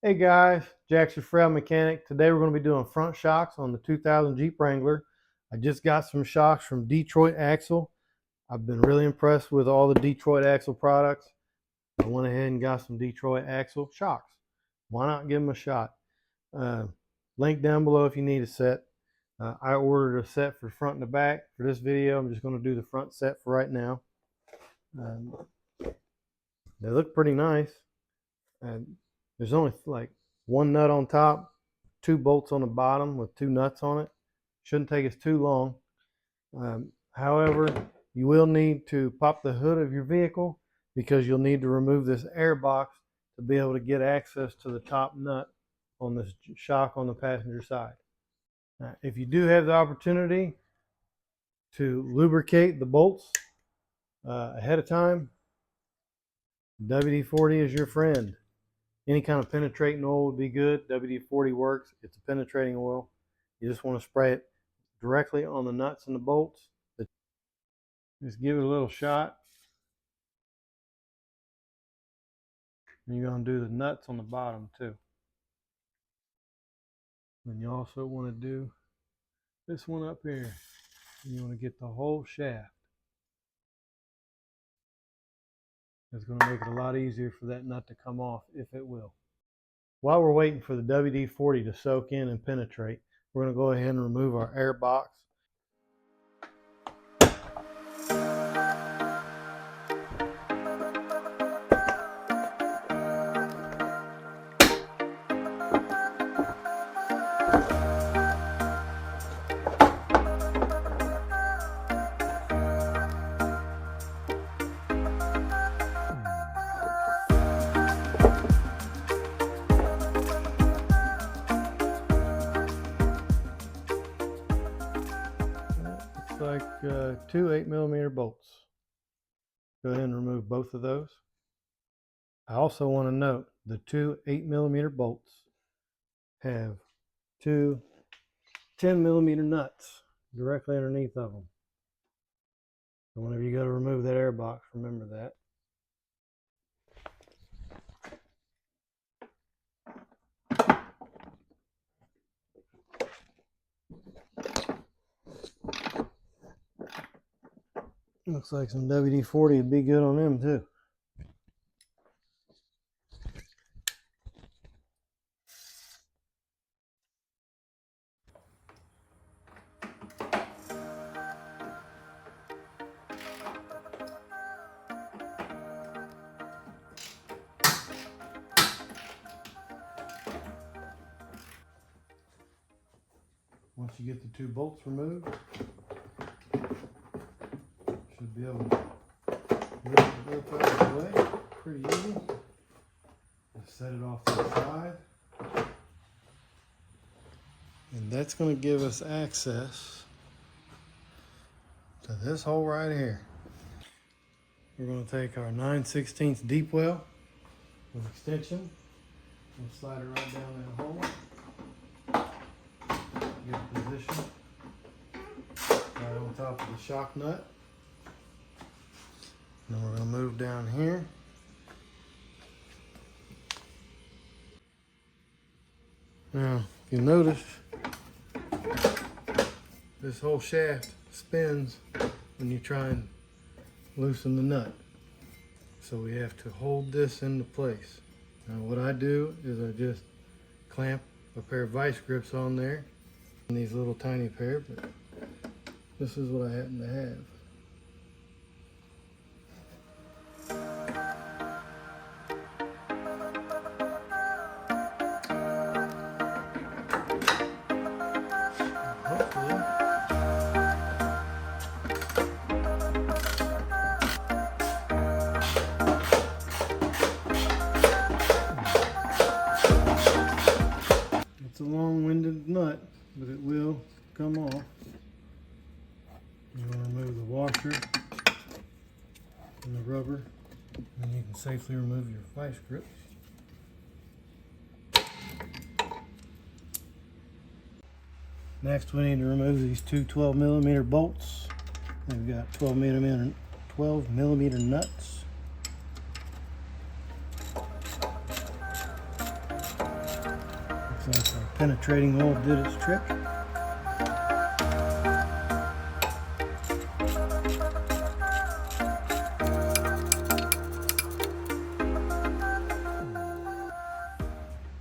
Hey guys, Jack's your Frail Mechanic. Today we're going to be doing front shocks on the 2000 Jeep Wrangler. I just got some shocks from Detroit Axle. I've been really impressed with all the Detroit Axle products. I went ahead and got some Detroit Axle shocks. Why not give them a shot? Uh, Link down below if you need a set. I ordered a set for front and the back. For this video, I'm just going to do the front set for right now. They look pretty nice. There's only like one nut on top, two bolts on the bottom with two nuts on it. Shouldn't take us too long. However, you will need to pop the hood of your vehicle because you'll need to remove this air box to be able to get access to the top nut on this shock on the passenger side. Now, if you do have the opportunity to lubricate the bolts ahead of time, WD-40 is your friend. Any kind of penetrating oil would be good. WD-40 works. It's a penetrating oil. You just want to spray it directly on the nuts and the bolts. Just give it a little shot. And you're going to do the nuts on the bottom too. And you also want to do this one up here. And you want to get the whole shaft. It's going to make it a lot easier for that nut to come off if it will. While we're waiting for the WD-40 to soak in and penetrate, we're going to go ahead and remove our air box. Like two 8mm bolts. Go ahead and remove both of those. I also want to note the two 8mm bolts have two 10mm nuts directly underneath of them. So whenever you go to remove that air box, remember that. Looks like some WD-40 would be good on them too. Once you get the two bolts removed, should be able to lift the bolt out of the way pretty easy. Just set it off to the side. And that's going to give us access to this hole right here. We're going to take our 9/16 deep well with extension and slide it right down that hole. Get position right on top of the shock nut. Then we're going to move down here. Now, if you notice, this whole shaft spins when you try and loosen the nut. So we have to hold this into place. Now what I do is I just clamp a pair of vice grips on there, and these little tiny pair, but this is what I happen to have. It's a long-winded nut, but it will come off. You want to remove the washer and the rubber, and you can safely remove your vice grips. Next, we need to remove these two 12mm bolts. They've got 12mm nuts. So our penetrating oil did its trick.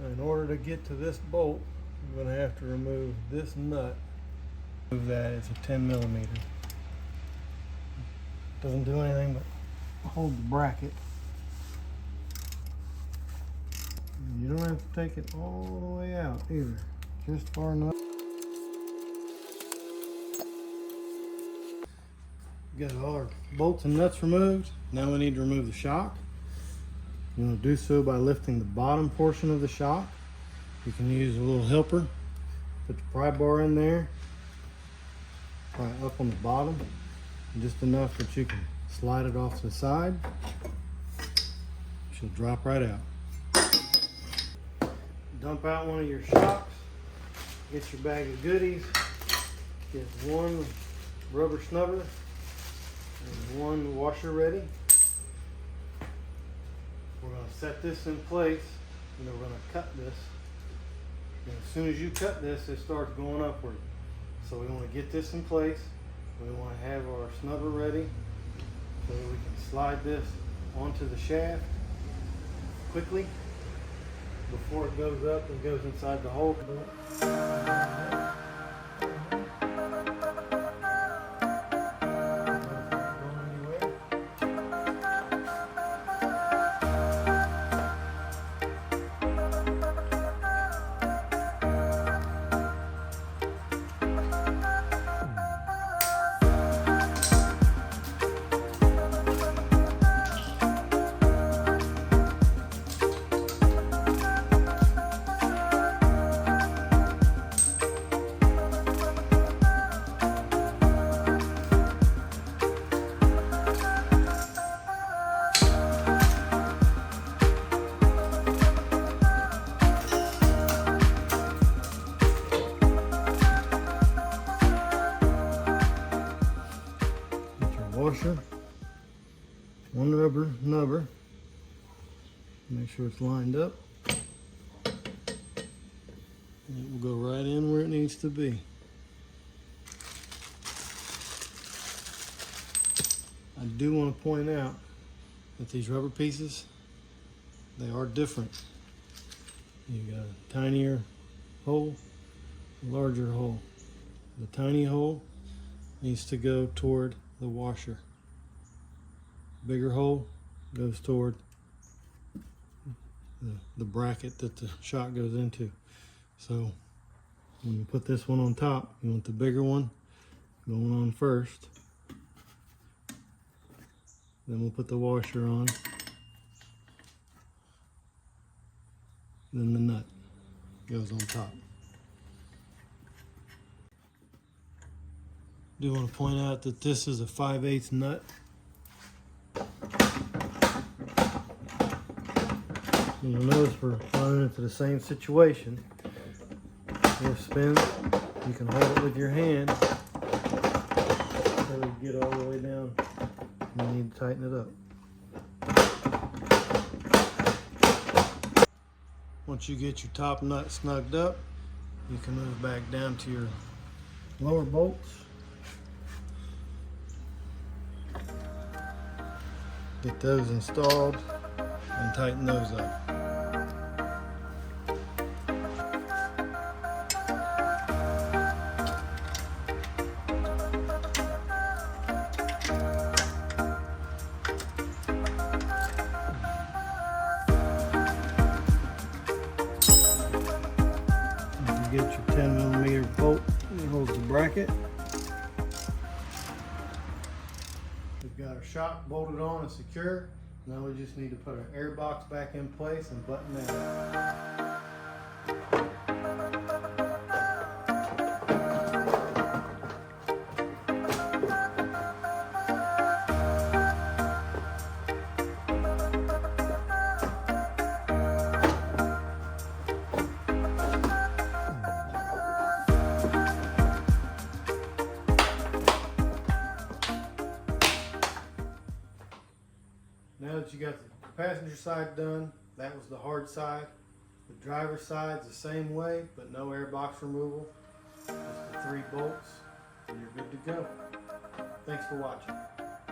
In order to get to this bolt, I'm going to have to remove this nut. Move that, it's a 10 millimeter. Doesn't do anything but hold the bracket. And you don't have to take it all the way out either, just far enough. Got all our bolts and nuts removed. Now we need to remove the shock. You want to do so by lifting the bottom portion of the shock. You can use a little helper. Put the pry bar in there, pry up on the bottom, just enough that you can slide it off to the side. She'll drop right out. Dump out one of your shocks. Get your bag of goodies. Get one rubber snubber and one washer ready. We're going to set this in place and then we're going to cut this. And as soon as you cut this, it starts going upward. So we want to get this in place. We want to have our snubber ready so that we can slide this onto the shaft quickly before it goes up and goes inside the hole. Washer, one rubber nubber, make sure it's lined up, and it will go right in where it needs to be. I do want to point out that these rubber pieces, they are different. You got a tinier hole, a larger hole. The tiny hole needs to go toward the washer. Bigger hole goes toward the bracket that the shock goes into. So when you put this one on top, you want the bigger one going on first. Then we'll put the washer on. Then the nut goes on top. Do want to point out that this is a 5/8 nut. You'll notice we're running into the same situation. This spins, you can hold it with your hand until you get all the way down. You need to tighten it up. Once you get your top nut snugged up, you can move back down to your lower bolts. Get those installed and tighten those up. You get your 10 millimeter bolt that holds the bracket. We've got our shock bolted on and secure. Now we just need to put our air box back in place and button that. Now that you got the passenger side done, that was the hard side. The driver's side's the same way, but no air box removal. Just the 3 bolts, and you're good to go. Thanks for watching.